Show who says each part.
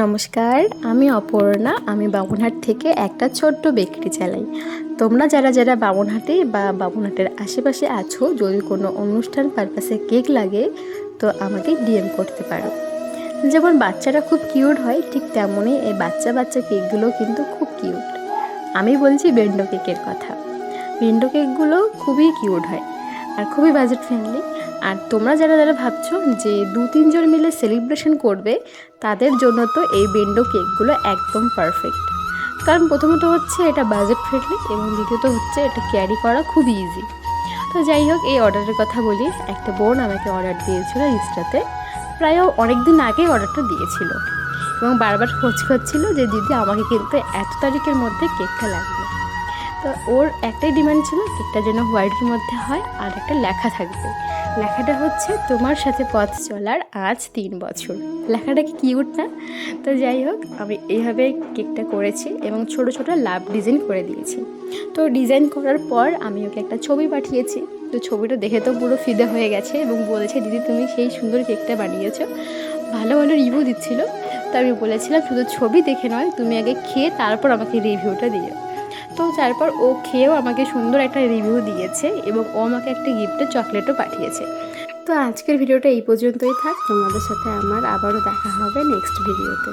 Speaker 1: নমস্কার, আমি অপর্ণা। আমি বামুনহাট থেকে একটা ছোট্ট বেকারি চালাই। তোমরা যারা যারা বামুনহাটে বা বামুনহাটের আশেপাশে আছো, যদি কোনো অনুষ্ঠান পারপাসে কেক লাগে তো আমাকে ডিএম করতে পারো। যেমন বাচ্চারা খুব কিউট হয়, ঠিক তেমনই এই বাচ্চা বাচ্চা কেকগুলো কিন্তু খুব কিউট। আমি বলছি বেন্ডো কেকের কথা। বেন্ডো কেকগুলো খুবই কিউট হয় আর খুবই বাজেট ফ্রেন্ডলি। আর তোমরা যারা যারা ভাবছো যে 2-3 জন মিলে সেলিব্রেশন করবে, তাদের জন্য তো এই বেন্ডো কেকগুলো একদম পারফেক্ট। কারণ প্রথমত হচ্ছে এটা বাজেট ফ্রেন্ডলি এবং দ্বিতীয়ত হচ্ছে এটা ক্যারি করা খুব ইজি। তো যাই হোক, এই অর্ডারের কথা বলি। একটা বোন আমাকে অর্ডার দিয়েছিল ইনস্টাতে, প্রায় অনেক দিন আগেই অর্ডারটা দিয়েছিল এবং বারবার খোঁজ করছিল যে দিদি আমাকে কিন্তু এত তারিখের মধ্যে কেকটা লাগবে। তো ওর একটাই ডিমান্ড ছিল কেকটা যেন হোয়াইটের মধ্যে হয় আর একটা লেখা থাকবে। লেখাটা হচ্ছে তোমার সাথে পথ চলার আজ 3 বছর। লেখাটা কি কিউট না? তো যাই হোক, আমি এইভাবে কেকটা করেছি এবং ছোট ছোট লাভ ডিজাইন করে দিয়েছি। তো ডিজাইন করার পর আমি ওকে একটা ছবি পাঠিয়েছি। তো ছবিটা দেখে তো পুরো ফিদে হয়ে গেছে এবং বলেছে দিদি তুমি সেই সুন্দর কেকটা বানিয়েছো। ভালো ভালো রিভিউ দিচ্ছিল। তো আমি বলেছিলাম শুধু ছবি দেখে নয়, তুমি আগে খেয়ে তারপর আমাকে রিভিউটা দিও। তো তারপর ও খেয়েও আমাকে সুন্দর একটা রিভিউ দিয়েছে এবং ও আমাকে একটা গিফটের চকলেটও পাঠিয়েছে। তো আজকের ভিডিওটা এই পর্যন্তই থাক। তোমাদের সাথে আমার আবারও দেখা হবে নেক্সট ভিডিওতে।